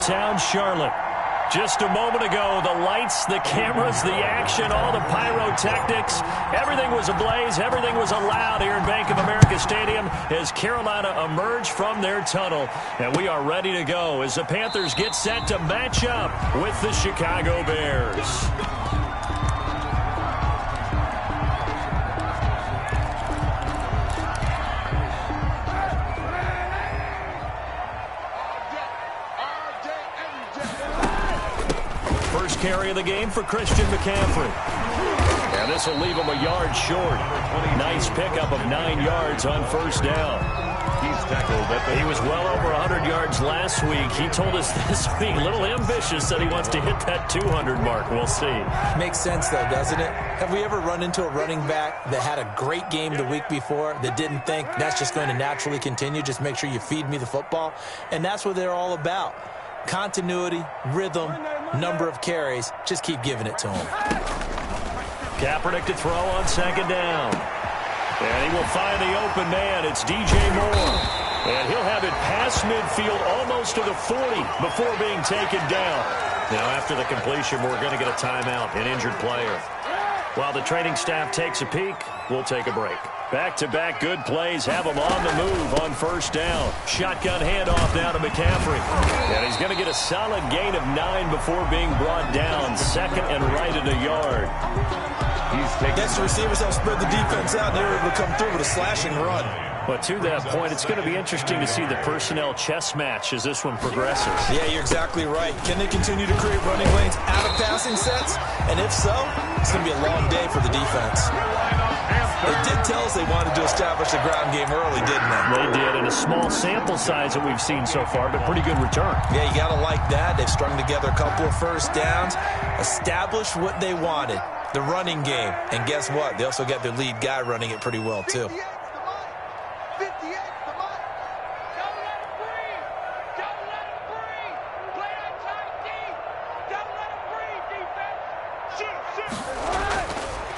Town Charlotte. Just a moment ago, the lights, the cameras, the action, all the pyrotechnics, everything was ablaze, everything was allowed here in Bank of America Stadium as Carolina emerged from their tunnel. And we are ready to go as the Panthers get set to match up with the Chicago Bears. Carry of the game for Christian McCaffrey. And this will leave him a yard short. Nice pickup of 9 yards on first down. He's tackled. He was well over 100 yards last week. He told us this week, a little ambitious, that he wants to hit that 200 mark. We'll see. Makes sense, though, doesn't it? Have we ever run into a running back that had a great game the week before that didn't think that's just going to naturally continue? Just make sure you feed me the football. And that's what they're all about. Continuity, rhythm, number of carries. Just keep giving it to him. Kaepernick to throw on second down. And he will find the open man. It's DJ Moore. And he'll have it past midfield almost to the 40 before being taken down. Now, after the completion, we're going to get a timeout, an injured player. While the training staff takes a peek, we'll take a break. Back-to-back good plays have him on the move on first down. Shotgun handoff now to McCaffrey. And he's going to get a solid gain of 9 before being brought down. Second and right at a yard. Guess the receivers have spread the defense out, and they were able to come through with a slashing run. But to that point, it's going to be interesting to see the personnel chess match as this one progresses. Yeah, you're exactly right. Can they continue to create running lanes out of passing sets? And if so, it's going to be a long day for the defense. They did tell us they wanted to establish the ground game early, didn't they? They did, in a small sample size that we've seen so far, but pretty good return. Yeah, you got to like that. They've strung together a couple of first downs, established what they wanted, the running game. And guess what? They also got their lead guy running it pretty well, too.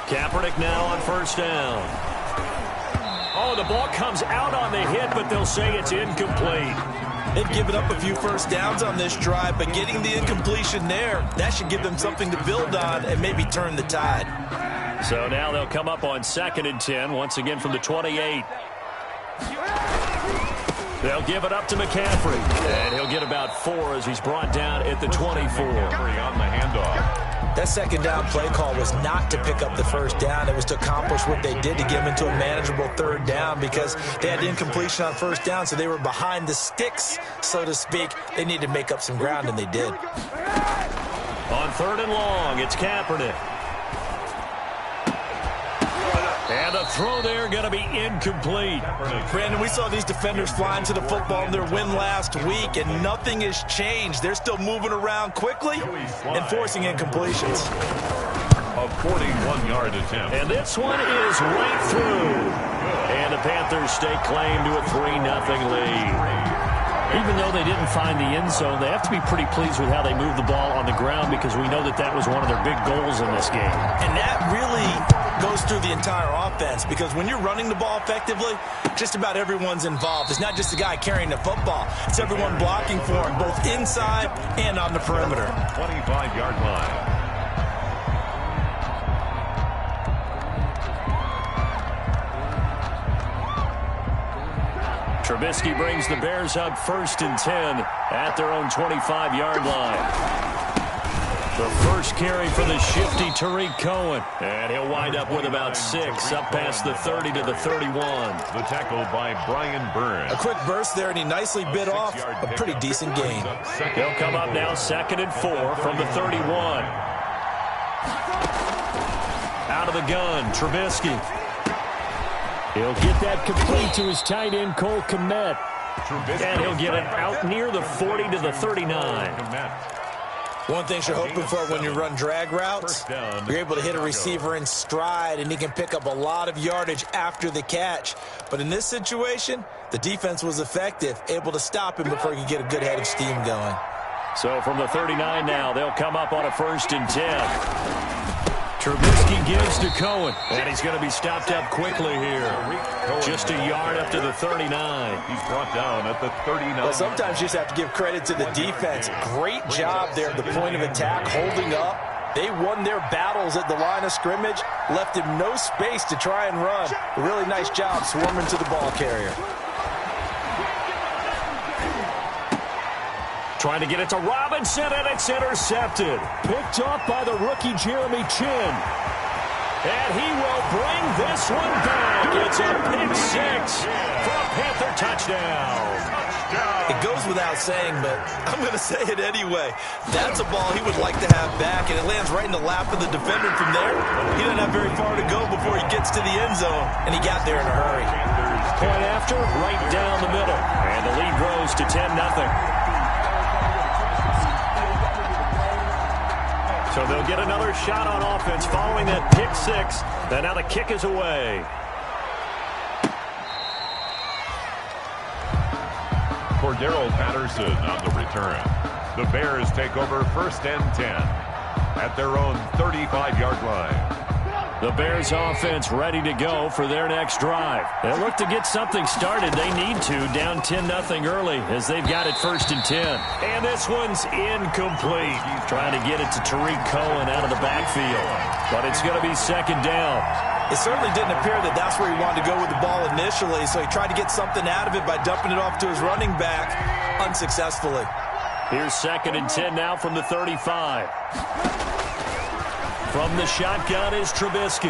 Kaepernick now on first down. Oh, the ball comes out on the hit, but they'll say it's incomplete. They've given up a few first downs on this drive, but getting the incompletion there, that should give them something to build on and maybe turn the tide. So now they'll come up on 2nd and 10, once again from the 28. They'll give it up to McCaffrey, and he'll get about 4 as he's brought down at the 24. On the handoff. That second down play call was not to pick up the first down. It was to accomplish what they did to get them into a manageable third down because they had incompletion on first down, so they were behind the sticks, so to speak. They needed to make up some ground, and they did. On 3rd and long, it's Kaepernick. And the throw there going to be incomplete. Brandon, we saw these defenders flying to the football in their win last week, and nothing has changed. They're still moving around quickly and forcing incompletions. A 41-yard attempt. And this one is right through. And the Panthers stake claim to a 3-0 lead. Even though they didn't find the end zone, they have to be pretty pleased with how they moved the ball on the ground because we know that that was one of their big goals in this game. And that really goes through the entire offense because when you're running the ball effectively, just about everyone's involved. It's not just the guy carrying the football. It's everyone blocking for him, both inside and on the perimeter. 25-yard line. Trubisky brings the Bears up 1st and 10 at their own 25-yard line. The first carry for the shifty Tariq Cohen. And he'll wind up with about 6 up past the 30 to the 31. The tackle by Brian Burns. A quick burst there, and he nicely bit off a pretty decent gain. He'll come up now 2nd and 4 from the 31. Out of the gun, Trubisky. He'll get that complete to his tight end, Cole Kmet. And he'll get it out near the 40 to the 39. One thing you're hoping for when you run drag routes, you're able to hit a receiver in stride, and he can pick up a lot of yardage after the catch. But in this situation, the defense was effective, able to stop him before he could get a good head of steam going. So from the 39 now, they'll come up on a 1st and 10. Trubisky gives to Cohen, and he's going to be stopped up quickly here. Just a yard up to the 39. He's brought down at the 39. Well, sometimes you just have to give credit to the defense. Great job there at the point of attack, holding up. They won their battles at the line of scrimmage, left him no space to try and run. A really nice job swarming to the ball carrier. Trying to get it to Robinson, and it's intercepted. Picked off by the rookie Jeremy Chin. And he will bring this one back. It's a pick six for a Panther touchdown. It goes without saying, but I'm going to say it anyway. That's a ball he would like to have back, and it lands right in the lap of the defender from there. He doesn't have very far to go before he gets to the end zone, and he got there in a hurry. Point after, right down the middle. And the lead grows to 10-0. So they'll get another shot on offense following that pick six. And now the kick is away. Cordero Patterson on the return. The Bears take over 1st and 10 at their own 35-yard line. The Bears offense ready to go for their next drive. They'll look to get something started. They need to, down 10-0 early as they've got it 1st and 10. And this one's incomplete. Trying to get it to Tariq Cohen out of the backfield. But it's going to be 2nd down. It certainly didn't appear that that's where he wanted to go with the ball initially, so he tried to get something out of it by dumping it off to his running back unsuccessfully. Here's 2nd and 10 now from the 35. From the shotgun is Trubisky.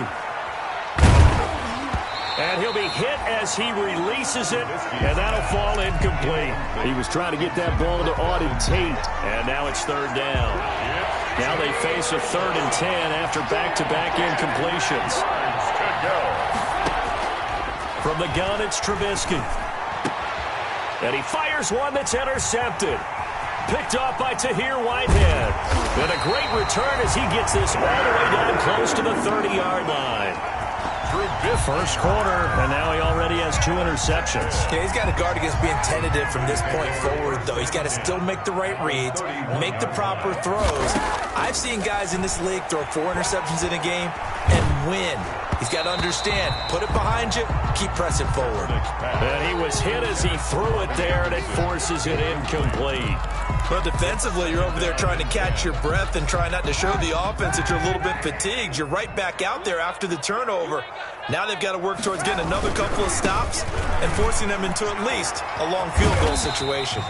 And he'll be hit as he releases it, and that'll fall incomplete. He was trying to get that ball to Auden Tate, and now it's 3rd down. Now they face a 3rd and 10 after back-to-back incompletions. From the gun, it's Trubisky. And he fires one that's intercepted. Picked off by Tahir Whitehead. And a great return as he gets this all the way down close to the 30-yard line. First quarter, and now he already has 2 interceptions. Yeah, he's got to guard against being tentative from this point forward, though. He's got to still make the right reads, make the proper throws. I've seen guys in this league throw 4 interceptions in a game and win. He's got to understand, put it behind you, keep pressing forward. And he was hit as he threw it there, and it forces it incomplete. But defensively, you're over there trying to catch your breath and try not to show the offense that you're a little bit fatigued. You're right back out there after the turnover. Now they've got to work towards getting another couple of stops and forcing them into at least a long field goal situation.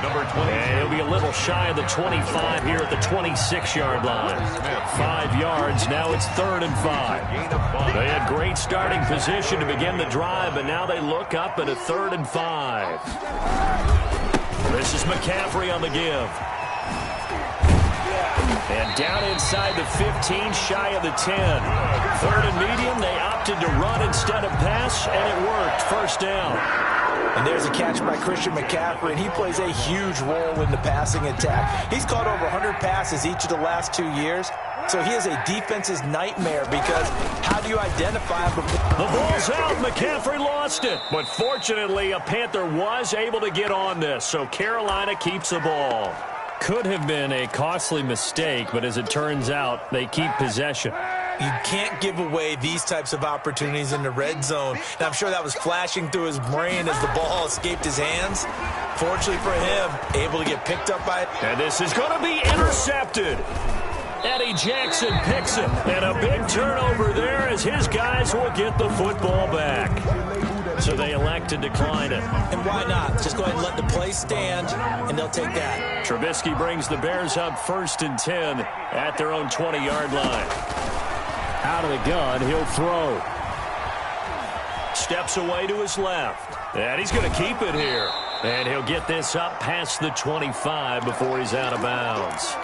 Number 20. And he'll be a little shy of the 25 here at the 26-yard line. 5 yards, now it's 3rd and 5. They had great starting position to begin the drive, but now they look up at a 3rd and 5. This is McCaffrey on the give. And down inside the 15, shy of the 10. 3rd and medium, they opted to run instead of pass, and it worked. 1st down. And there's a catch by Christian McCaffrey, and he plays a huge role in the passing attack. He's caught over 100 passes each of the last 2 years, so he is a defense's nightmare because how do you identify him? The ball's out. McCaffrey lost it. But fortunately, a Panther was able to get on this, so Carolina keeps the ball. Could have been a costly mistake, but as it turns out, they keep possession. You can't give away these types of opportunities in the red zone. And I'm sure that was flashing through his brain as the ball escaped his hands. Fortunately for him, able to get picked up by it. And this is going to be intercepted. Eddie Jackson picks it. And a big turnover there as his guys will get the football back. So they elect to decline it. And why not? Just go ahead and let the play stand, and they'll take that. Trubisky brings the Bears up 1st and 10 at their own 20-yard line. Out of the gun, he'll throw. Steps away to his left. And he's going to keep it here. And he'll get this up past the 25 before he's out of bounds.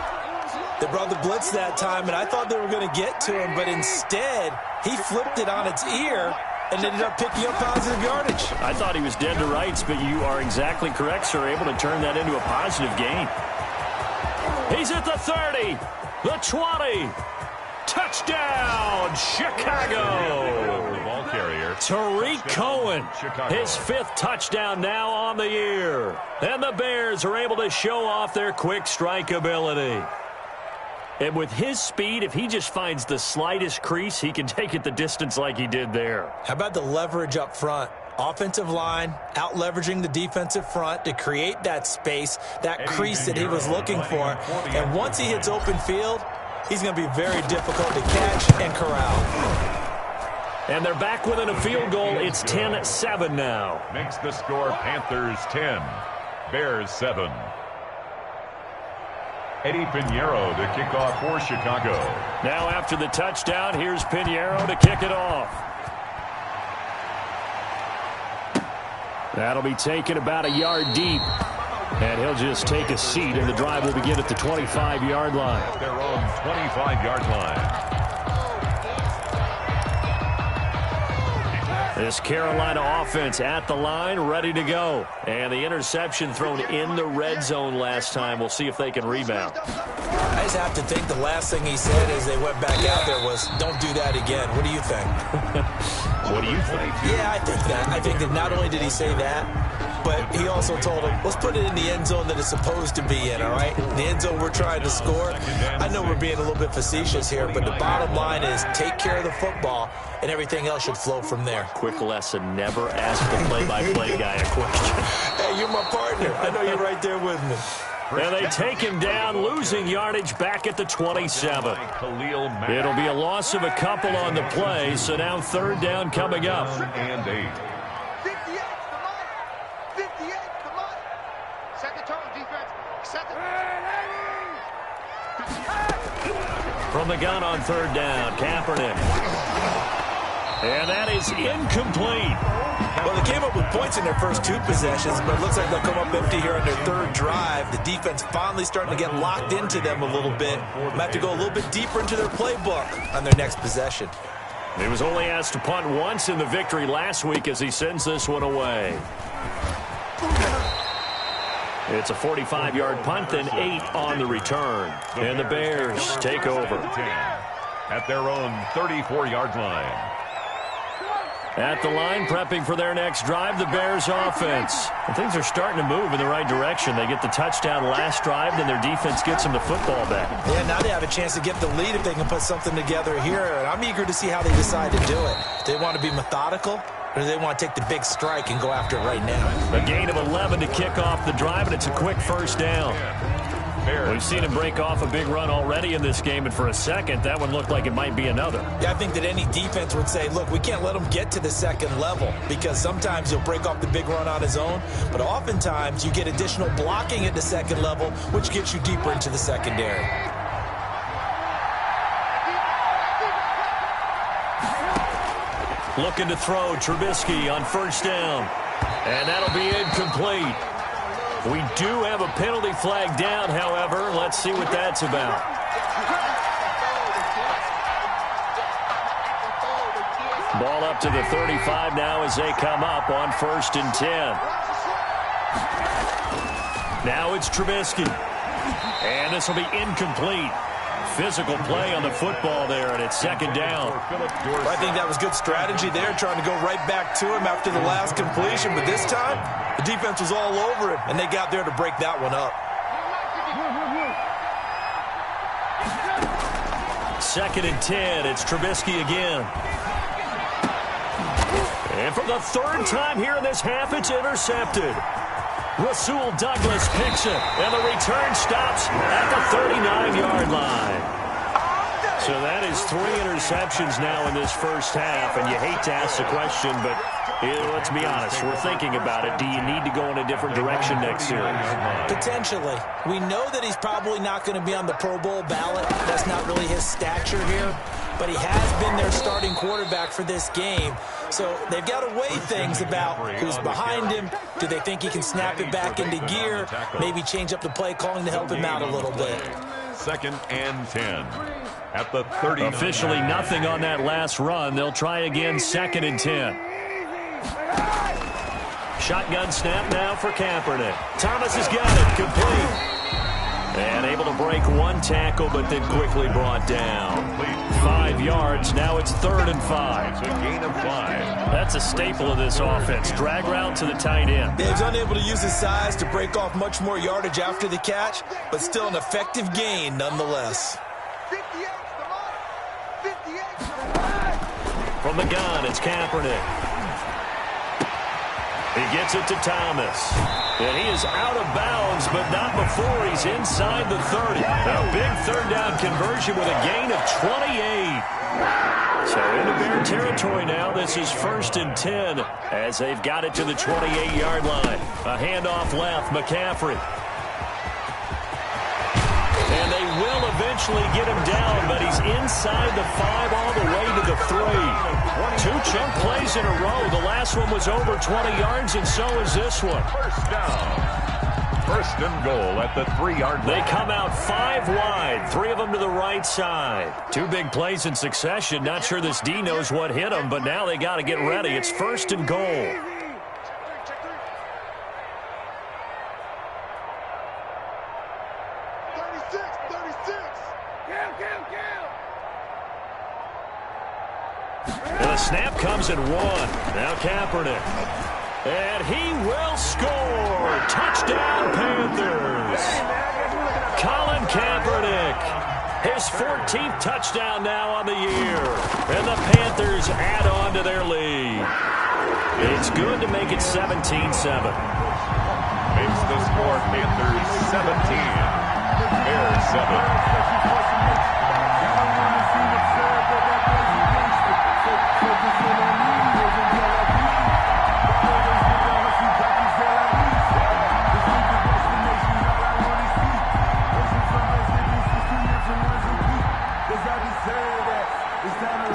They brought the blitz that time, and I thought they were going to get to him, but instead, he flipped it on its ear and ended up picking up positive yardage. I thought he was dead to rights, but you are exactly correct, sir. Able to turn that into a positive gain. He's at the 30, the 20. Touchdown, Chicago. Ball carrier. Tariq Cohen, his 5th touchdown now on the year. And the Bears are able to show off their quick strike ability. And with his speed, if he just finds the slightest crease, he can take it the distance like he did there. How about the leverage up front? Offensive line out leveraging the defensive front to create that space, that crease that he was looking for. And once he hits open field, he's going to be very difficult to catch and corral. And they're back within a field goal. It's 10-7 now. Makes the score Panthers 10, Bears 7. Eddie Pinheiro to kick off for Chicago. Now after the touchdown, here's Pinheiro to kick it off. That'll be taken about a yard deep. And he'll just take a seat, and the drive will begin at the 25-yard line. At their own 25-yard line. This Carolina offense at the line, ready to go. And the interception thrown in the red zone last time. We'll see if they can rebound. I just have to think the last thing he said as they went back out there was, don't do that again. What do you think? What do you think? Yeah, I think that. I think that not only did he say that, but he also told him, let's put it in the end zone that it's supposed to be in, all right? The end zone we're trying to score. I know we're being a little bit facetious here, but the bottom line is take care of the football, and everything else should flow from there. Quick lesson, never ask the play-by-play guy a question. Hey, you're my partner. I know you're right there with me. And they take him down, losing yardage back at the 27. It'll be a loss of a couple on the play, so now third down coming up. And 8. 58, come on. 58, come on. Set the tone, defense. Set the From the gun on third down, Kaepernick. And that is incomplete. Well, they came up with points in their first two possessions, but it looks like they'll come up empty here on their third drive. The defense finally starting to get locked into them a little bit. Might have to go a little bit deeper into their playbook on their next possession. He was only asked to punt once in the victory last week as he sends this one away. It's a 45-yard punt, then 8 on the return. And the Bears take over. At their own 34-yard line. At the line, prepping for their next drive, the Bears offense. And things are starting to move in the right direction. They get the touchdown last drive, then their defense gets them the football back. Yeah, now they have a chance to get the lead if they can put something together here. And I'm eager to see how they decide to do it. Do they want to be methodical, or do they want to take the big strike and go after it right now? A gain of 11 to kick off the drive, and it's a quick first down. We've seen him break off a big run already in this game, and for a second, that one looked like it might be another. Yeah, I think that any defense would say, look, we can't let him get to the second level because sometimes he'll break off the big run on his own, but oftentimes you get additional blocking at the second level, which gets you deeper into the secondary. Looking to throw, Trubisky on first down, and that'll be incomplete. We do have a penalty flag down, however. Let's see what that's about. Ball up to the 35 now as they come up on first and 10. Now it's Trubisky. And this will be incomplete. Physical play on the football there, and it's second down. I think that was good strategy there, trying to go right back to him after the last completion. But this time, the defense was all over him, and they got there to break that one up. Second and 10, it's Trubisky again. And for the third time here in this half, it's intercepted. Rasul Douglas picks it, and the return stops at the 39-yard line. So that is 3 interceptions now in this first half, and you hate to ask the question, but let's be honest, we're thinking about it. Do you need to go in a different direction next series? Potentially. We know that he's probably not going to be on the Pro Bowl ballot. That's not really his stature here. But he has been their starting quarterback for this game. So they've got to weigh things about who's behind him. Do they think he can snap it back into gear? Maybe change up the play calling to help him out a little bit. Second and 10. At the 30. Officially nothing on that last run. They'll try again, second and 10. Shotgun snap now for Kaepernick. Thomas has got it, complete. And able to break one tackle, but then quickly brought down. 5 yards, now it's 3rd and 5. It's a gain of 5. That's a staple of this offense. Drag route to the tight end. Dave's unable to use his size to break off much more yardage after the catch, but still an effective gain nonetheless. 58's the mark. 58's the mark. From the gun, it's Kaepernick. He gets it to Thomas. And he is out of bounds, but not before he's inside the 30. A big third down conversion with a gain of 28. So into Bear territory now. This is 1st and 10 as they've got it to the 28-yard line. A handoff left, McCaffrey. And they will eventually get him down, but he's inside the 5 all the way to the 3. 2 chunk plays in a row. The last one was over 20 yards, and so is this one. First down. First and goal at the 3-yard line. They come out 5 wide, 3 of them to the right side. 2 big plays in succession. Not sure this D knows what hit them, but now they got to get ready. It's 1st and goal. And the snap comes at 1. Now Kaepernick. And he will score. Touchdown, Panthers. Colin Kaepernick. His 14th touchdown now on the year. And the Panthers add on to their lead. It's good to make it 17-7. Makes the score Panthers 17. Bears 7.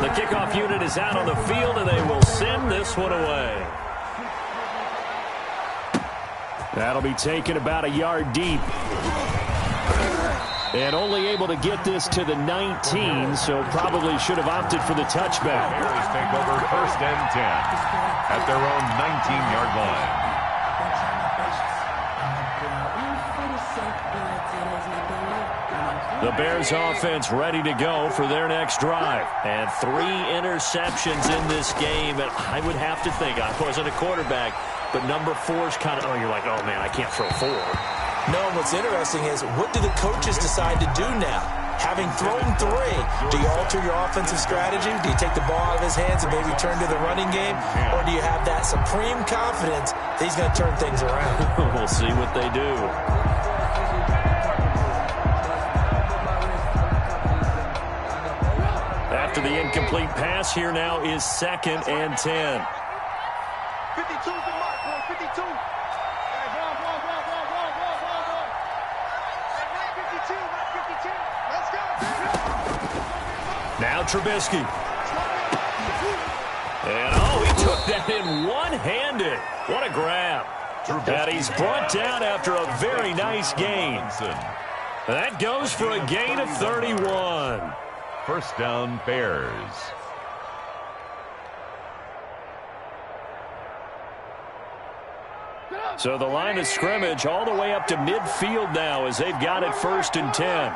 The kickoff unit is out on the field, and they will send this one away. That'll be taken about a yard deep. And only able to get this to the 19, so probably should have opted for the touchback. Bears take over 1st and 10 at their own 19-yard line. The Bears offense ready to go for their next drive. And 3 interceptions in this game. And I would have to think, I wasn't a quarterback, but number 4 is kind of, oh, you're like, oh, man, I can't throw 4. No, what's interesting is, what do the coaches decide to do now? Having thrown 3, do you alter your offensive strategy? Do you take the ball out of his hands and maybe turn to the running game? Or do you have that supreme confidence that he's going to turn things around? We'll see what they do. After the incomplete pass, here now is 2nd and 10. 52's the mark, boy. 52. Now Trubisky. And, oh, he took that in one-handed. What a grab. And he's brought down after a very nice gain. That goes for a gain of 31. First down, Bears. So the line of scrimmage all the way up to midfield now as they've got it 1st and 10.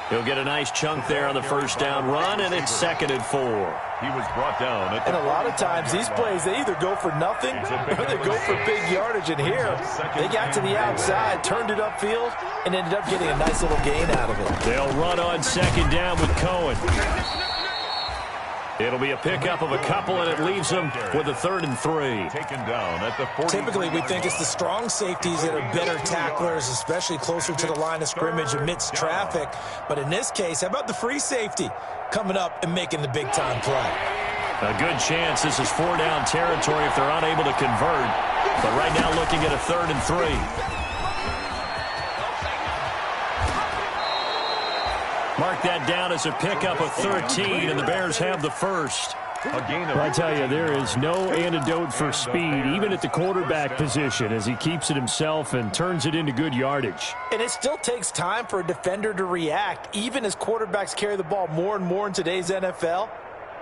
He'll get a nice chunk there on the first down run, and it's 2nd and 4. He was brought down. And a lot of times these plays, they either go for nothing or they go for big yardage. And here, they got to the outside, turned it upfield, and ended up getting a nice little gain out of it. They'll run on 2nd down with Cohen. It'll be a pickup of a couple, and it leaves them with a 3rd and 3. Taken down at the 40. Typically, we think it's the strong safeties that are better tacklers, especially closer to the line of scrimmage amidst traffic. But in this case, how about the free safety coming up and making the big-time play? A good chance this is 4-down territory if they're unable to convert. But right now looking at a 3rd and 3. Mark that down as a pickup of 13, and the Bears have the first. I tell you, there is no antidote for speed, even at the quarterback position, as he keeps it himself and turns it into good yardage. And it still takes time for a defender to react, even as quarterbacks carry the ball more and more in today's NFL.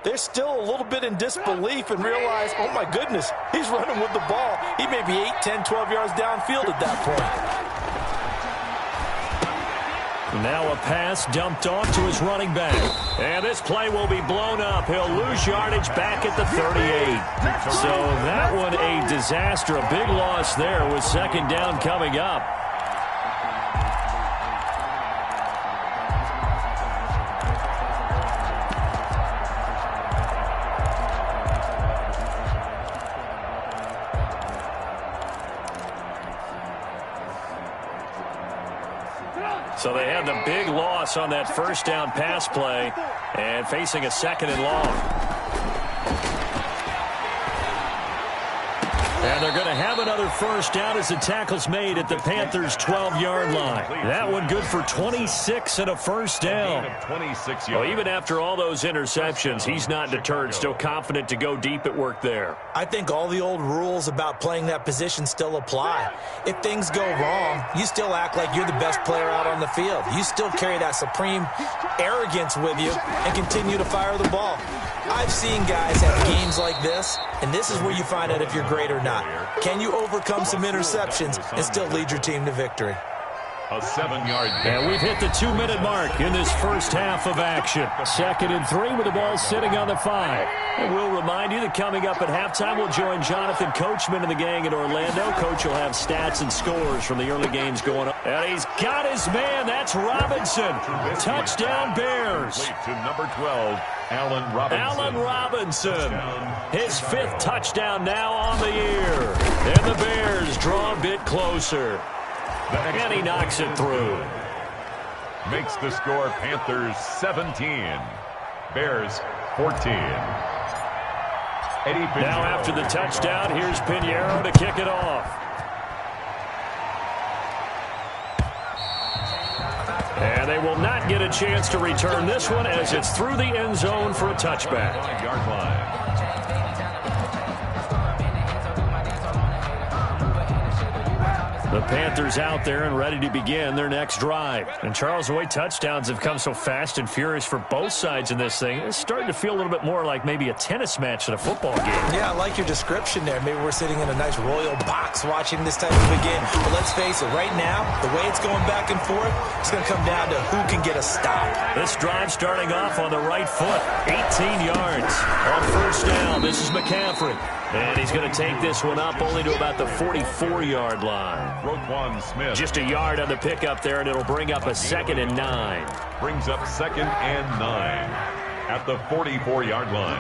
They're still a little bit in disbelief and realize, oh my goodness, he's running with the ball. He may be 8, 10, 12 yards downfield at that point. Now a pass dumped off to his running back. And this play will be blown up. He'll lose yardage back at the 38. So that one a disaster. A big loss there with second down coming up. So they had the big loss on that first down pass play and facing a second and long. And they're going to have another first down as the tackle's made at the Panthers' 12-yard line. That one good for 26 and a first down. Well, even after all those interceptions, he's not deterred, still confident to go deep at work there. I think all the old rules about playing that position still apply. If things go wrong, you still act like you're the best player out on the field. You still carry that supreme arrogance with you and continue to fire the ball. I've seen guys have games like this, and this is where you find out if you're great or not. Can you overcome some interceptions and still lead your team to victory? A 7-yard gain. And we've hit the 2-minute mark in this first half of action. 2nd and 3 with the ball sitting on the 5. And we'll remind you that coming up at halftime, we'll join Jonathan Coachman and the gang in Orlando. Coach will have stats and scores from the early games going on. And he's got his man. That's Robinson. Touchdown Bears. To number 12, Allen Robinson. Allen Robinson. His 5th touchdown now on the year. And the Bears draw a bit closer. And he knocks it through. Makes the score Panthers 17. Bears 14. Now after the touchdown, here's Pinheiro to kick it off. And they will not get a chance to return this one as it's through the end zone for a touchback. 5-yard line. The Panthers out there and ready to begin their next drive. And Charles, the way touchdowns have come so fast and furious for both sides in this thing, it's starting to feel a little bit more like maybe a tennis match than a football game. Yeah, I like your description there. Maybe we're sitting in a nice royal box watching this type of a game. But let's face it, right now, the way it's going back and forth, it's going to come down to who can get a stop. This drive starting off on the right foot. 18 yards on first down. This is McCaffrey. And he's going to take this one up only to about the 44-yard line. Roquan Smith. Just a yard on the pickup there, and it'll bring up a 2nd and 9. Brings up 2nd and 9 at the 44-yard line.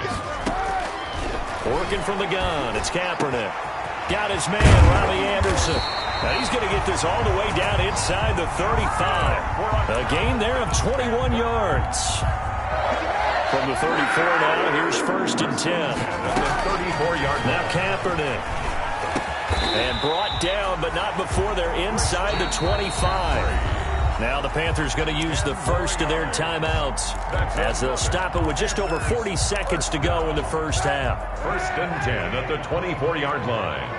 Working from the gun, it's Kaepernick. Got his man, Robbie Anderson. Now he's going to get this all the way down inside the 35. A gain there of 21 yards. From the 34 now, here's 1st and 10. The 34-yard now Kaepernick. And brought down, but not before they're inside the 25. Now the Panthers going to use the first of their timeouts as they'll stop it with just over 40 seconds to go in the first half. 1st and 10 at the 24-yard line.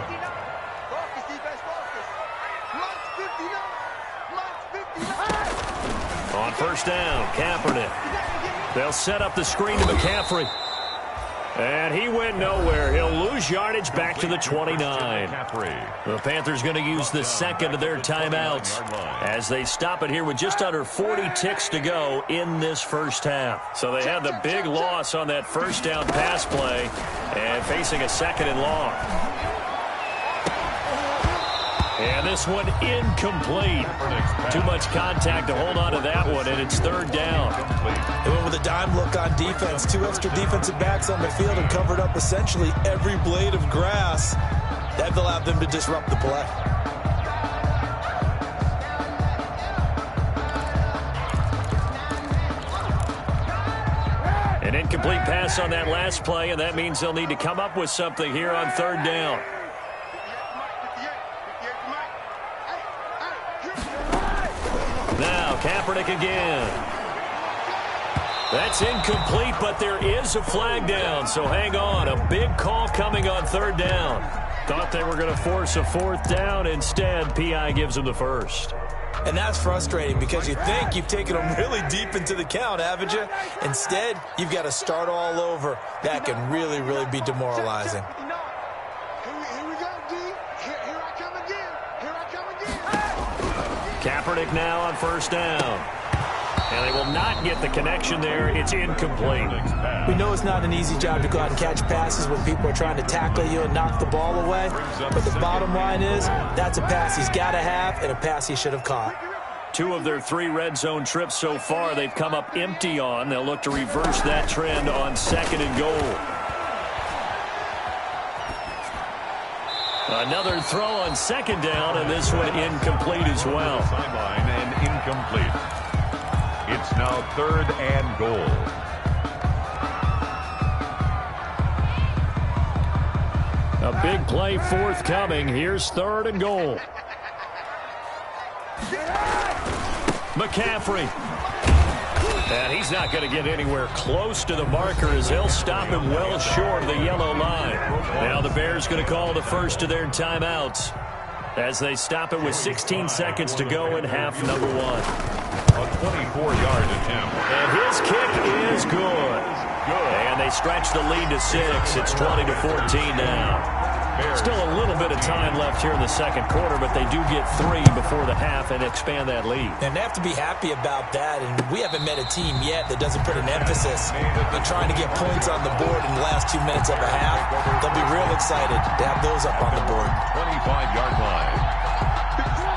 On first down, Kaepernick. They'll set up the screen to McCaffrey. And he went nowhere. He'll lose yardage back to the 29. The Panthers going to use the second of their timeouts as they stop it here with just under 40 ticks to go in this first half. So they had the big loss on that first down pass play and facing a 2nd and long. And this one incomplete. Too much contact to hold on to that one, and it's 3rd down. They went with a dime look on defense. 2 extra defensive backs on the field and covered up essentially every blade of grass. That allowed them to disrupt the play. An incomplete pass on that last play, and that means they'll need to come up with something here on 3rd down. Now, Kaepernick again. That's incomplete, but there is a flag down, so hang on. A big call coming on 3rd down. Thought they were going to force a 4th down. Instead, P.I. gives them the first. And that's frustrating because you think you've taken them really deep into the count, haven't you? Instead, you've got to start all over. That can really, really be demoralizing. Kaepernick now on first down. And they will not get the connection there. It's incomplete. We know it's not an easy job to go out and catch passes when people are trying to tackle you and knock the ball away. But the bottom line is, that's a pass he's got to have and a pass he should have caught. 2 of their 3 red zone trips so far, they've come up empty on. They'll look to reverse that trend on 2nd and goal. Another throw on 2nd down, and this one incomplete as well. Sideline and incomplete. It's now 3rd and goal. A big play forthcoming. Here's 3rd and goal. McCaffrey. And he's not going to get anywhere close to the marker as they'll stop him well short of the yellow line. Now the Bears going to call the first of their timeouts as they stop it with 16 seconds to go in half number 1. A 24-yard attempt. And his kick is good. And they stretch the lead to 6. It's 20-14 now. Still a little bit of time left here in the 2nd quarter, but they do get 3 before the half and expand that lead. And they have to be happy about that, and we haven't met a team yet that doesn't put an emphasis on trying to get points on the board in the last 2 minutes of a half. They'll be real excited to have those up on the board. 25-yard line.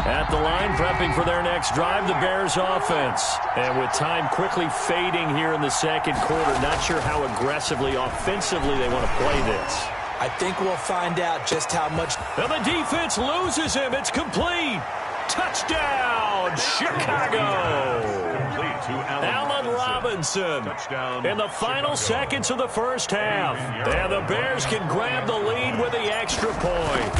At the line, prepping for their next drive, the Bears offense. And with time quickly fading here in the 2nd quarter, not sure how aggressively, offensively they want to play this. I think we'll find out just how much. And the defense loses him. It's complete. Touchdown, Chicago. Allen Robinson in the final seconds of the first half. And the Bears can grab the lead with the extra point.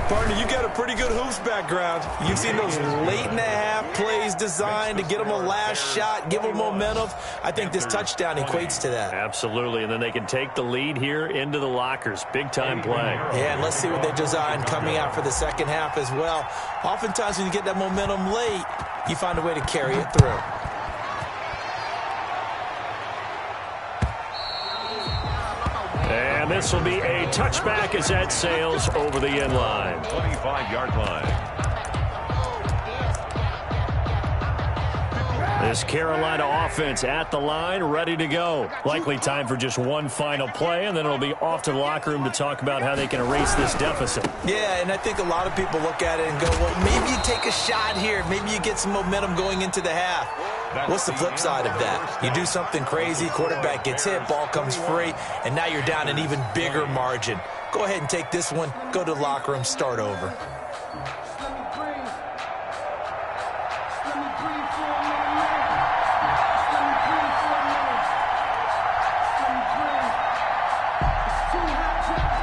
Partner, you got a pretty good hoops background. You've seen those late-in-the-half plays designed to get them a last shot, give them momentum. I think this touchdown equates to that. Absolutely, and then they can take the lead here into the lockers. Big-time play. Yeah, and let's see what they designed coming out for the 2nd half as well. Oftentimes when you get that momentum late, you find a way to carry it through. And this will be a touchback as that sails over the end line. 25-yard line. This Carolina offense at the line, ready to go. Likely time for just one final play, and then it'll be off to the locker room to talk about how they can erase this deficit. Yeah, and I think a lot of people look at it and go, well, maybe you take a shot here. Maybe you get some momentum going into the half. What's the flip side of that? You do something crazy, quarterback gets hit, ball comes free, and now you're down an even bigger margin. Go ahead and take this one, go to the locker room, start over.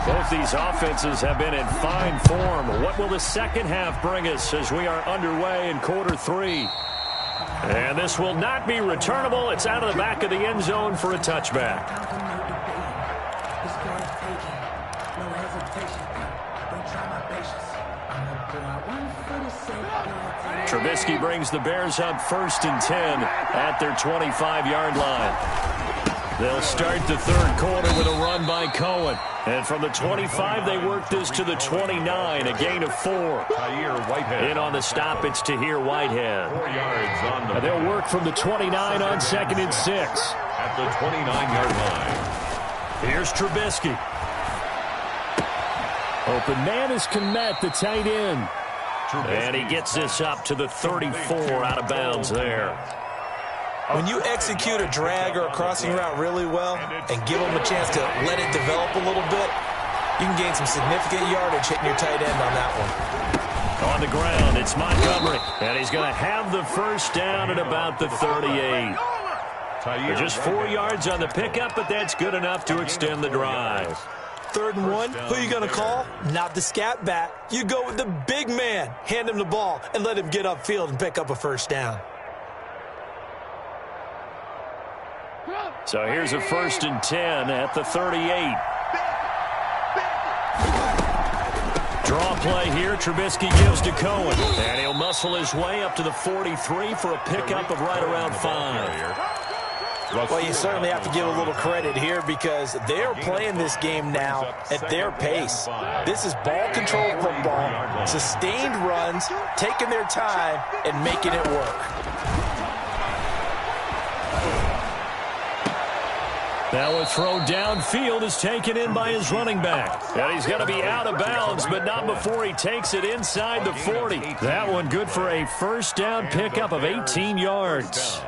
Both these offenses have been in fine form. What will the 2nd half bring us as we are underway in quarter 3? And this will not be returnable. It's out of the back of the end zone for a touchback. Trubisky brings the Bears up 1st and 10 at their 25-yard line. They'll start the 3rd quarter with a run by Cohen. And from the 25, they work this to the 29, a gain of 4. In on the stop, it's Tahir Whitehead. 4 yards on the. They'll work from the 29 on 2nd and 6. At the 29-yard line. Here's Trubisky. Open man is Kmet, the tight end. And he gets this up to the 34 out of bounds there. When you execute a drag or a crossing route really well and give them a chance to let it develop a little bit, you can gain some significant yardage hitting your tight end on that one. On the ground, it's Montgomery. And he's going to have the first down at about the 38. Just 4 yards on the pickup, but that's good enough to extend the drive. 3rd and 1, who are you going to call? Not the scat back. You go with the big man. Hand him the ball and let him get upfield and pick up a first down. So here's a 1st and 10 at the 38. Draw play here. Trubisky gives to Cohen. And he'll muscle his way up to the 43 for a pickup of right around 5. Well, you certainly have to give a little credit here because they're playing this game now at their pace. This is ball control football, sustained runs, taking their time, and making it work. That was thrown downfield, is taken in by his running back. And he's going to be out of bounds, but not before he takes it inside the 40. That one good for a first down pickup of 18 yards.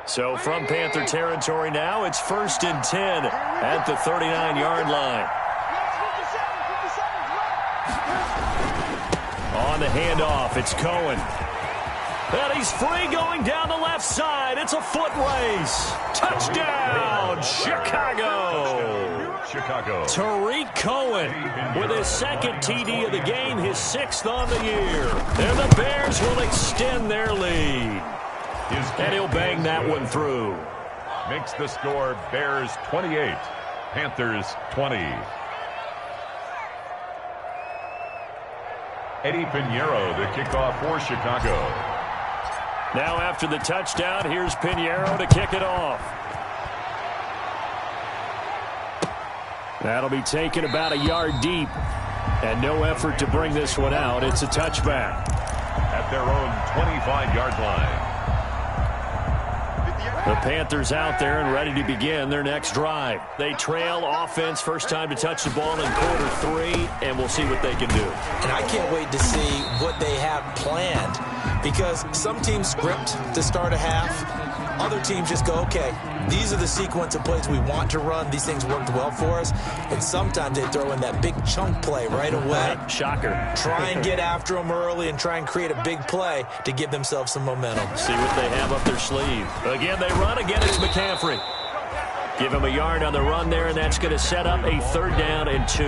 So from Panther territory now, it's 1st and 10 at the 39-yard line. On the handoff, it's Cohen. And he's free going down the left side. It's a foot race. Touchdown, Chicago. Tariq Cohen with his second TD of the game, his 6th on the year. And the Bears will extend their lead. And he'll bang that one through. Makes the score Bears 28, Panthers 20. Eddie Pinheiro, the kickoff for Chicago. Now after the touchdown, here's Pinheiro to kick it off. That'll be taken about a yard deep. And no effort to bring this one out. It's a touchback. At their own 25-yard line. The Panthers out there and ready to begin their next drive. They trail offense, first time to touch the ball in quarter 3, and we'll see what they can do. And I can't wait to see what they have planned, because some teams script to start a half. Other teams just go, okay, these are the sequence of plays we want to run. These things worked well for us. And sometimes they throw in that big chunk play right away. Shocker. Try and get after them early and try and create a big play to give themselves some momentum. See what they have up their sleeve. Again, they run. Again, it's McCaffrey. Give him a yard on the run there, and that's going to set up a 3rd down and 2.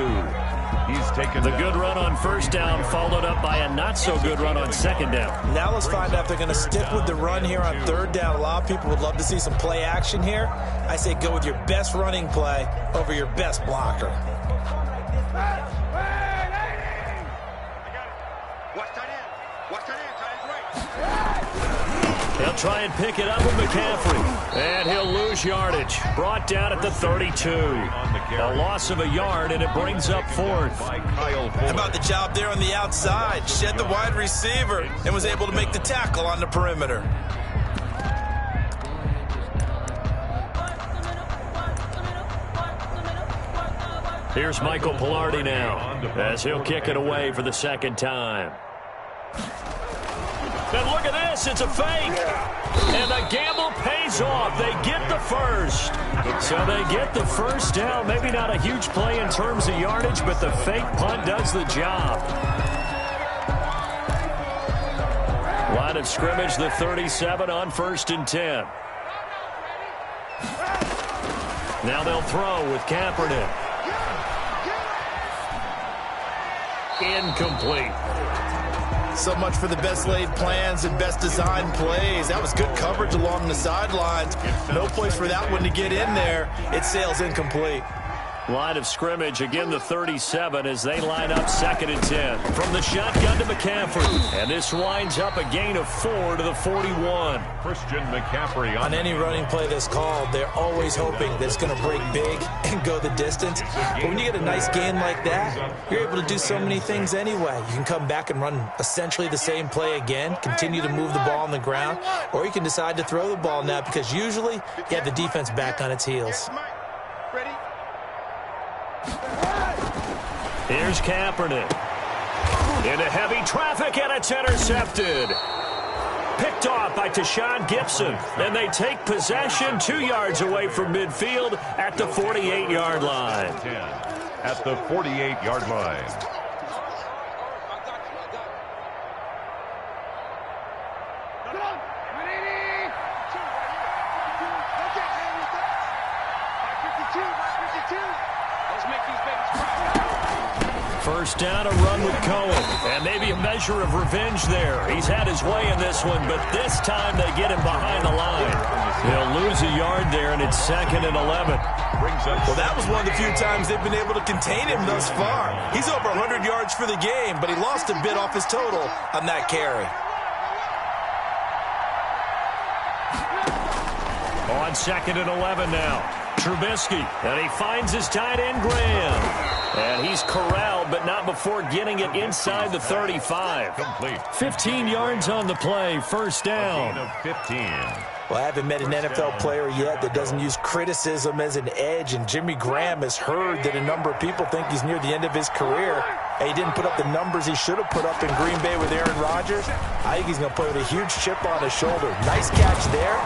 He's taken the good run on 1st down, followed up by a not-so-good run on 2nd down. Now let's find out if they're going to stick with the run here on 3rd down. A lot of people would love to see some play action here. I say go with your best running play over your best blocker. He'll try and pick it up with McCaffrey. And he'll lose yardage. Brought down at the 32. A loss of a yard, and it brings up 4th. How about the job there on the outside? Shed the wide receiver and was able to make the tackle on the perimeter. Here's Michael Pilardi now, as he'll kick it away for the 2nd time. And look at this, it's a fake. And the gamble pays off. They get the first. So they get the first down. Maybe not a huge play in terms of yardage, but the fake punt does the job. Line of scrimmage, the 37 on 1st and 10. Now they'll throw with Kaepernick. Incomplete. So much for the best laid plans and best designed plays. That was good coverage along the sidelines. No place for that one to get in there. It sails incomplete. Line of scrimmage, again the 37 as they line up 2nd and 10. From the shotgun to McCaffrey. And this winds up a gain of 4 to the 41. Christian McCaffrey on any running play that's called, they're always hoping that it's going to break big and go the distance. But when you get a nice gain like that, you're able to do so many things anyway. You can come back and run essentially the same play again, continue to move the ball on the ground, or you can decide to throw the ball now because usually you have the defense back on its heels. Here's Kaepernick. Into heavy traffic, and it's intercepted. Picked off by Tashawn Gibson. And they take possession 2 yards away from midfield at the 48-yard line. At the 48-yard line. First down, a run with Cohen. And maybe a measure of revenge there. He's had his way in this one, but this time they get him behind the line. He'll lose a yard there, and it's 2nd and 11. Well, that was one of the few times they've been able to contain him thus far. He's over 100 yards for the game, but he lost a bit off his total on that carry. On 2nd and 11 now. Trubisky, and he finds his tight end, Graham. And he's corralled, but not before getting it inside the 35. Complete. 15 yards on the play, first down. A gain of 15. Well, I haven't met an NFL player yet that doesn't use criticism as an edge, and Jimmy Graham has heard that a number of people think he's near the end of his career. He didn't put up the numbers he should have put up in Green Bay with Aaron Rodgers. I think he's going to play with a huge chip on his shoulder. Nice catch there.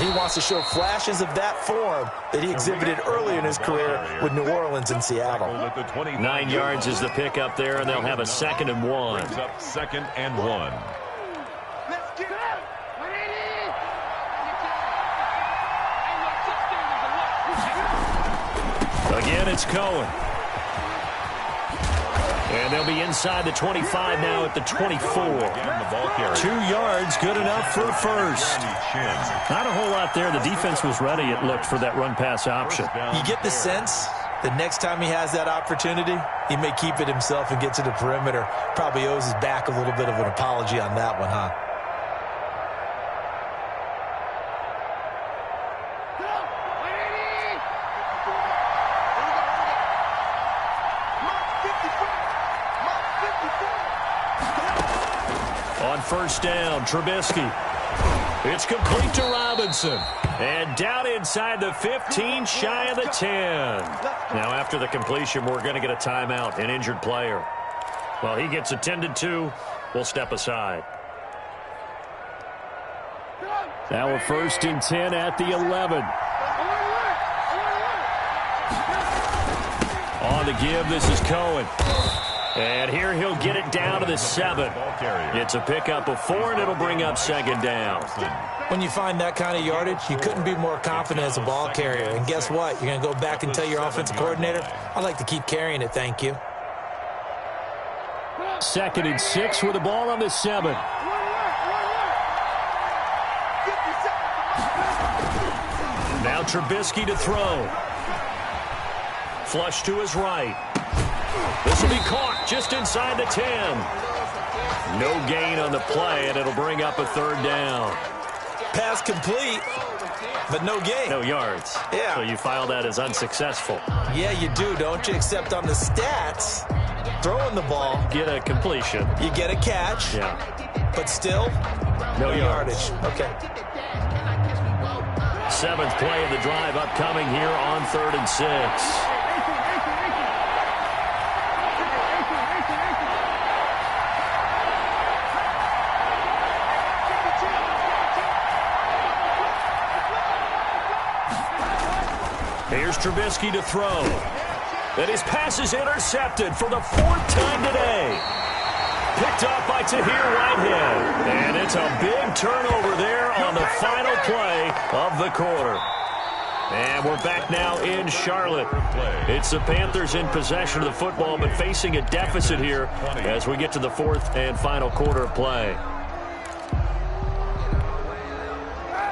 He wants to show flashes of that form that he exhibited early in his career with New Orleans and Seattle. 9 yards is the pickup there, and they'll have a 2nd and 1. Brings up 2nd and 1. Again, it's Cohen. And they'll be inside the 25 now at the 24. 2 yards, good enough for a first. Not a whole lot there. The defense was ready, it looked, for that run-pass option. You get the sense that next time he has that opportunity, he may keep it himself and get to the perimeter. Probably owes his back a little bit of an apology on that one, huh? On first down, Trubisky. It's complete to Robinson. And down inside the 15, shy of the 10. Now after the completion, we're going to get a timeout, an injured player. Well, he gets attended to. We'll step aside. Now a 1st and 10 at the 11. On the give, this is Cohen. And here he'll get it down to the 7. It's a pickup of 4, and it'll bring up 2nd down. When you find that kind of yardage, you couldn't be more confident as a ball carrier. And guess what? You're going to go back and tell your offensive coordinator, I'd like to keep carrying it, thank you. 2nd and 6 with the ball on the 7. Now Trubisky to throw. Flush to his right. This will be caught just inside the 10. No gain on the play, and it'll bring up a 3rd down. Pass complete, but no gain. No yards. Yeah. So you file that as unsuccessful. Yeah, you do, don't you? Except on the stats, throwing the ball. Get a completion. You get a catch. Yeah. But still, no yardage. Okay. 7th play of the drive upcoming here on 3rd and 6. Here's Trubisky to throw. And his pass is intercepted for the 4th time today. Picked off by Tahir Whitehead. And it's a big turnover there on the final play of the quarter. And we're back now in Charlotte. It's the Panthers in possession of the football, but facing a deficit here as we get to the 4th and final quarter of play.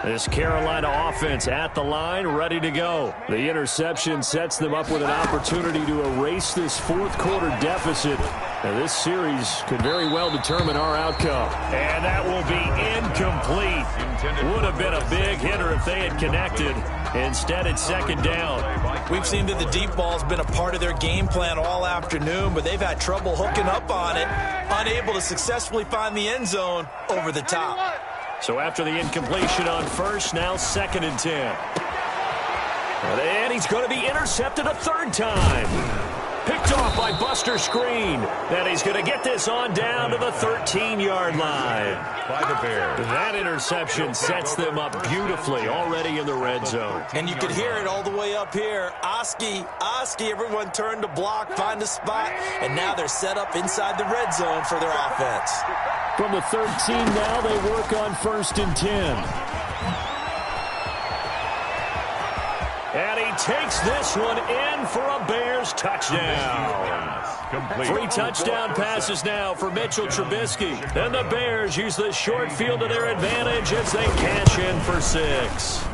This Carolina offense at the line, ready to go. The interception sets them up with an opportunity to erase this 4th quarter deficit. Now, this series could very well determine our outcome. And that will be incomplete. Would have been a big hitter if they had connected. Instead, it's 2nd down. We've seen that the deep ball's been a part of their game plan all afternoon, but they've had trouble hooking up on it, unable to successfully find the end zone over the top. So after the incompletion on first, now 2nd and 10. And he's going to be intercepted a 3rd time. Picked off by Buster Screen. And he's going to get this on down to the 13-yard line. By the Bears. That interception sets them up beautifully already in the red zone. And you could hear it all the way up here. Oski, everyone turned to block, find a spot, and now they're set up inside the red zone for their offense. From the 13 now, they work on 1st and 10. And he takes this one in for a Bears touchdown. 3 touchdown passes now for Mitchell Trubisky. And the Bears use the short field to their advantage as they cash in for 6.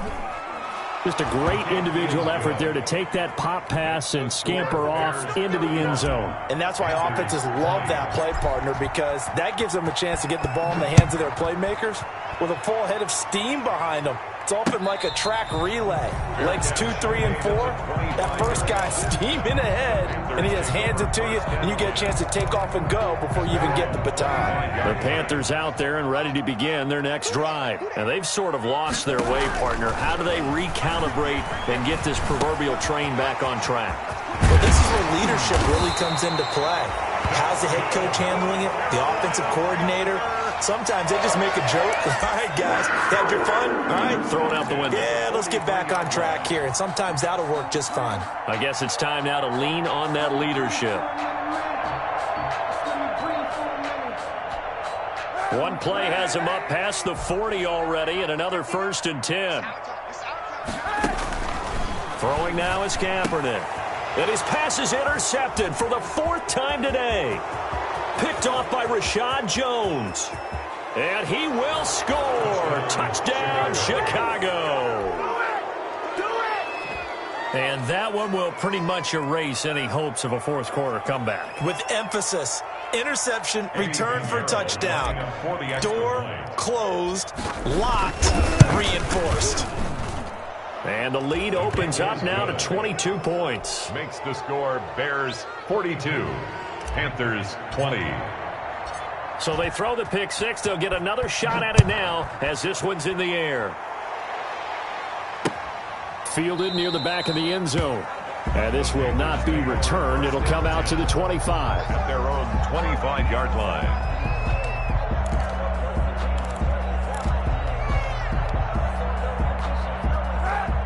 Just a great individual effort there to take that pop pass and scamper off into the end zone. And that's why offenses love that play, partner, because that gives them a chance to get the ball in the hands of their playmakers with a full head of steam behind them. It's open like a track relay. Legs 2, 3, and 4. That first guy's steaming ahead, and he just hands it to you, and you get a chance to take off and go before you even get the baton. The Panthers out there and ready to begin their next drive. And they've sort of lost their way, partner. How do they recalibrate and get this proverbial train back on track? Well, this is where leadership really comes into play. How's the head coach handling it? The offensive coordinator? Sometimes they just make a joke. All right, guys, had your fun? All right. Throw it out the window. Yeah, let's get back on track here. And sometimes that'll work just fine. I guess it's time now to lean on that leadership. One play has him up past the 40 already, and another 1st and 10. Throwing now is Kaepernick. And his pass is intercepted for the 4th time today. Picked off by Rashad Jones. And he will score. Touchdown, Chicago. And that one will pretty much erase any hopes of a 4th quarter comeback. With emphasis, interception, return for touchdown. Door closed, locked, reinforced. And the lead opens up now to 22 points. Makes the score Bears 42, Panthers 20. So they throw the pick six. They'll get another shot at it now as this one's in the air. Fielded near the back of the end zone. And this will not be returned. It'll come out to the 25. At their own 25-yard line.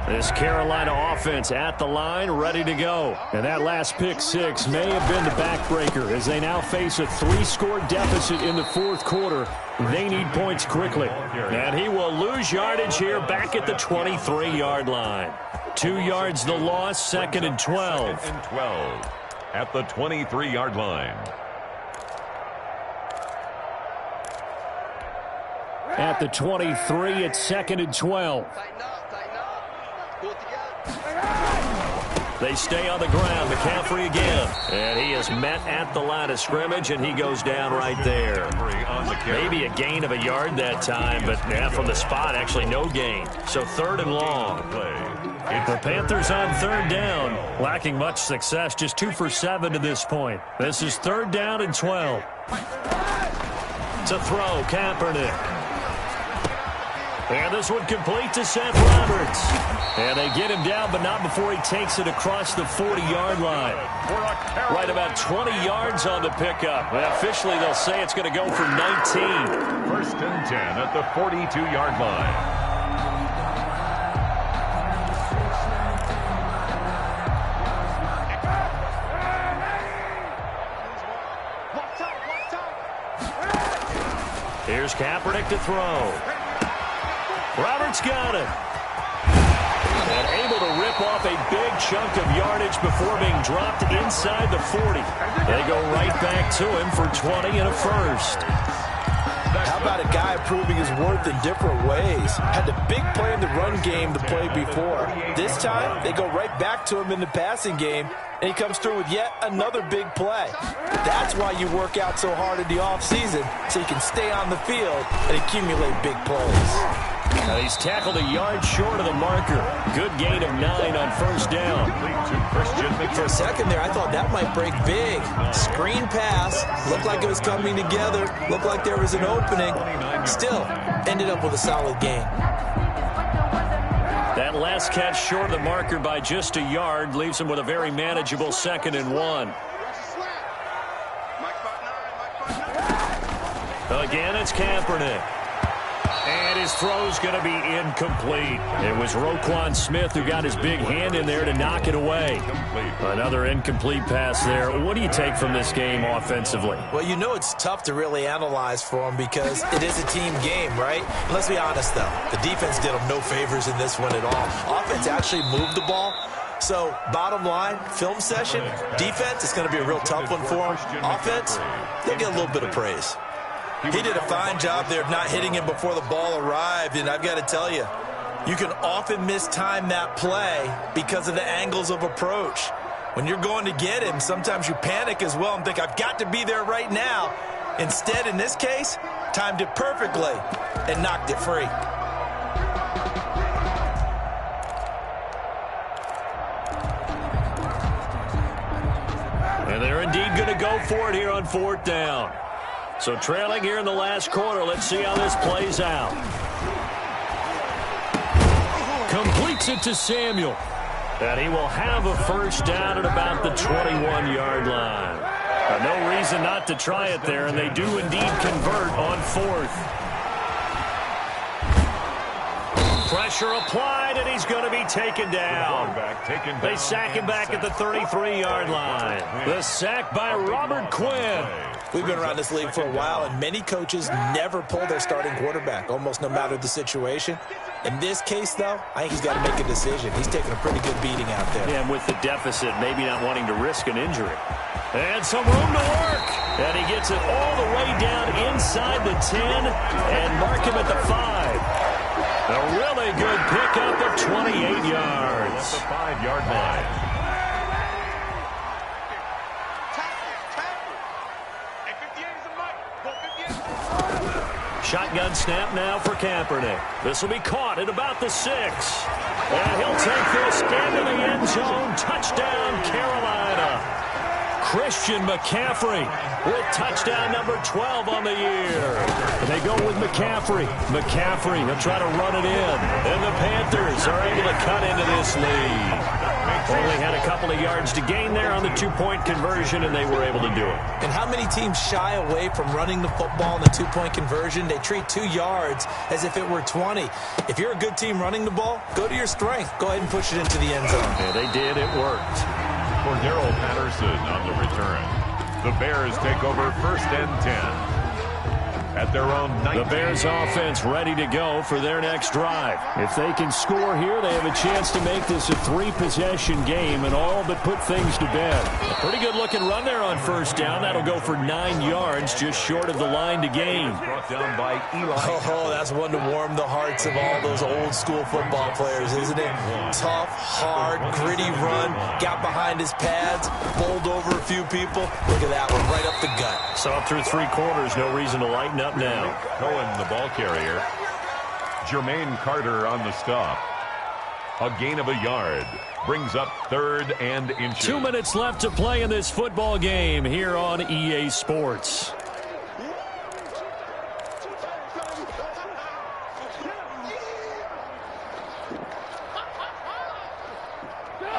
This Carolina offense at the line, ready to go. And that last pick six may have been the backbreaker as they now face a 3-score deficit in the 4th quarter. They need points quickly. And he will lose yardage here back at the 23-yard line. 2 yards the loss, 2nd and 12. 2nd and 12 at the 23-yard line. At the 23, it's 2nd and 12. They stay on the ground. McCaffrey again. And he is met at the line of scrimmage, and he goes down right there. Maybe a gain of a yard that time, but from the spot, actually no gain. So 3rd and long. The Panthers on 3rd down, lacking much success, just 2 for 7 to this point. This is 3rd down and 12. To throw, Kaepernick. And this one complete to Seth Roberts. And they get him down, but not before he takes it across the 40-yard line. Right about 20 yards on the pickup. And officially, they'll say it's going to go for 19. 1st and 10 at the 42-yard line. Here's Kaepernick to throw. Roberts got it. And able to rip off a big chunk of yardage before being dropped inside the 40. They go right back to him for 20 and a 1st. How about a guy proving his worth in different ways? Had the big play in the run game the play before. This time, they go right back to him in the passing game, and he comes through with yet another big play. That's why you work out so hard in the offseason, so you can stay on the field and accumulate big plays. And he's tackled a yard short of the marker. Good gain of 9 on 1st down. For a second there, I thought that might break big. Screen pass. Looked like it was coming together. Looked like there was an opening. Still, ended up with a solid gain. That last catch short of the marker by just a yard leaves him with a very manageable 2nd and 1. Again, it's Kaepernick. And his throw's going to be incomplete. It was Roquan Smith who got his big hand in there to knock it away. Another incomplete pass there. What do you take from this game offensively? Well, you know it's tough to really analyze for him because it is a team game, right? Let's be honest, though. The defense did them no favors in this one at all. Offense actually moved the ball. So, bottom line, film session, defense, it's going to be a real tough one for them. Offense, they'll get a little bit of praise. He did a fine job there of not hitting him before the ball arrived, and I've got to tell you, you can often mistime that play because of the angles of approach. When you're going to get him, sometimes you panic as well and think, I've got to be there right now. Instead, in this case, timed it perfectly and knocked it free. And they're indeed going to go for it here on 4th down. So trailing here in the last quarter. Let's see how this plays out. Completes it to Samuel. And he will have a first down at about the 21-yard line. No reason not to try it there, and they do indeed convert on 4th. Pressure applied, and he's going to be taken down. They sack him back at the 33-yard line. The sack by Robert Quinn. We've been around this league for a while, and many coaches never pull their starting quarterback, almost no matter the situation. In this case, though, I think he's got to make a decision. He's taking a pretty good beating out there. Yeah, and with the deficit, maybe not wanting to risk an injury. And some room to work. And he gets it all the way down inside the 10 and mark him at the 5. A really good pickup of 28 yards. At the 5-yard line. Shotgun snap now for Kaepernick. This will be caught at about the 6. And he'll take this into the end zone. Touchdown, Carolina. Christian McCaffrey with touchdown number 12 on the year. And they go with McCaffrey. McCaffrey, he'll try to run it in. And the Panthers are able to cut into this lead. Only had a couple of yards to gain there on the 2-point conversion, and they were able to do it. And how many teams shy away from running the football in the 2-point conversion? They treat 2 yards as if it were 20. If you're a good team running the ball, go to your strength. Go ahead and push it into the end zone. Yeah, they did. It worked. For Darrell Patterson on the return. The Bears take over 1st and 10. At their own 19. The Bears offense ready to go for their next drive. If they can score here, they have a chance to make this a 3-possession game and all but put things to bed. A pretty good looking run there on 1st down. That'll go for 9 yards, just short of the line to gain. Brought down by Eli. Oh, that's one to warm the hearts of all those old school football players, isn't it? Tough, hard, gritty run. Got behind his pads, bowled over a few people. Look at that one, right up the gut. So up through 3 quarters, no reason to lighten up now. Cohen, the ball carrier. Jermaine Carter on the stop. A gain of a yard. Brings up 3rd and inches. 2 minutes left to play in this football game here on EA Sports.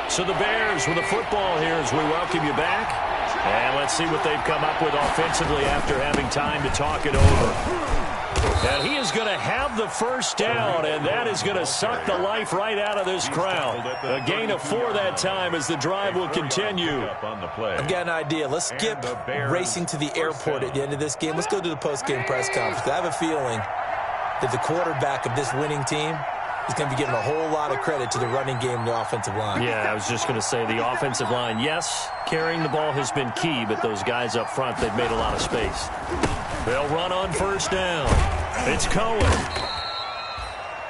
So the Bears with the football here as we welcome you back. And let's see what they've come up with offensively after having time to talk it over. And he is going to have the first down, and that is going to suck the life right out of this crowd. A gain of 4 that time as the drive will continue. I've got an idea. Let's skip racing to the airport at the end of this game. Let's go to the post-game press conference. I have a feeling that the quarterback of this winning team is going to be giving a whole lot of credit to the running game and the offensive line. Yeah, I was just going to say the offensive line, yes, carrying the ball has been key, but those guys up front, they've made a lot of space. They'll run on 1st down. It's Cohen.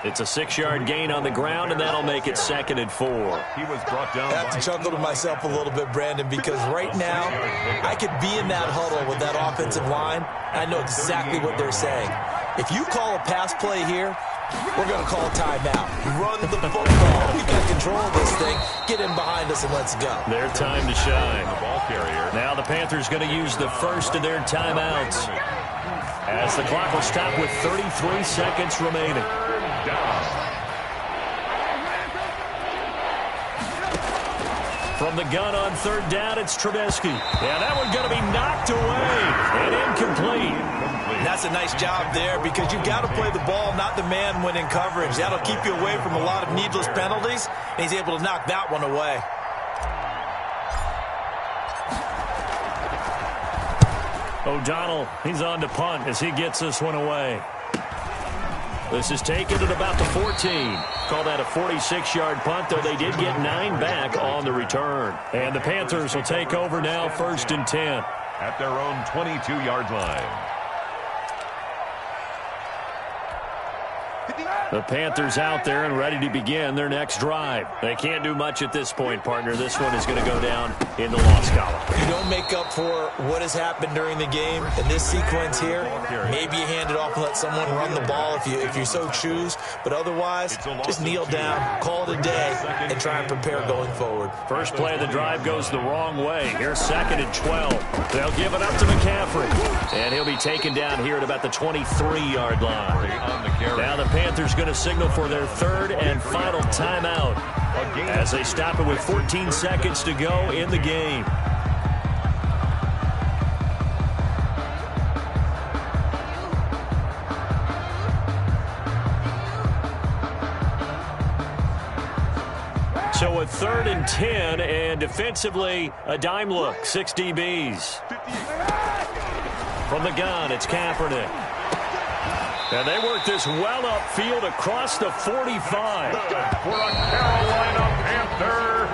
It's a 6-yard gain on the ground, and that'll make it 2nd and 4. He was brought down. I have to chuckle to myself a little bit, Brandon, because right now I could be in that huddle with that offensive line. I know exactly what they're saying. If you call a pass play here, we're going to call a timeout. Run the football. We've got control of this thing. Get in behind us and let's go. Their time to shine. The ball carrier. Now the Panthers going to use the first of their timeouts as the clock will stop with 33 seconds remaining. From the gun on 3rd down, it's Trubisky. Yeah, that one's going to be knocked away and incomplete. That's a nice job there because you've got to play the ball, not the man when in coverage. That'll keep you away from a lot of needless penalties, and he's able to knock that one away. O'Donnell, he's on to punt as he gets this one away. This is taken at about the 14. Call that a 46-yard punt, though they did get 9 back on the return. And the Panthers will take over now 1st and 10. At their own 22-yard line. The Panthers out there and ready to begin their next drive. They can't do much at this point, partner. This one is going to go down in the loss column. You don't make up for what has happened during the game. In this sequence here, maybe you hand it off and let someone run the ball if you so choose. But otherwise, just kneel down, call it a day, and try and prepare going forward. First play of the drive goes the wrong way. Here's 2nd and 12. They'll give it up to McCaffrey. And he'll be taken down here at about the 23-yard line. Now the Panthers going to signal for their 3rd and final timeout as they stop it with 14 seconds to go in the game. So a 3rd and 10, and defensively, a dime look, 6 DBs. From the gun, it's Kaepernick. And they work this well upfield across the 45. For a Carolina Panther.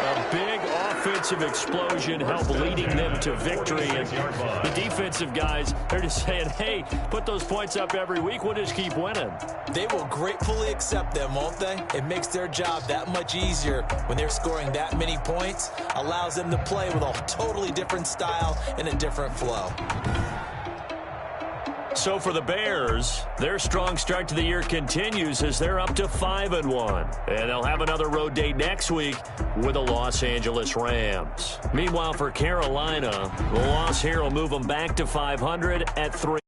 A big offensive explosion helped leading them to victory. And the defensive guys, they're just saying, hey, put those points up every week. We'll just keep winning. They will gratefully accept them, won't they? It makes their job that much easier when they're scoring that many points. Allows them to play with a totally different style and a different flow. So for the Bears, their strong start to the year continues as they're up to 5-1. And they'll have another road date next week with the Los Angeles Rams. Meanwhile, for Carolina, the loss here will move them back to 500 at 3.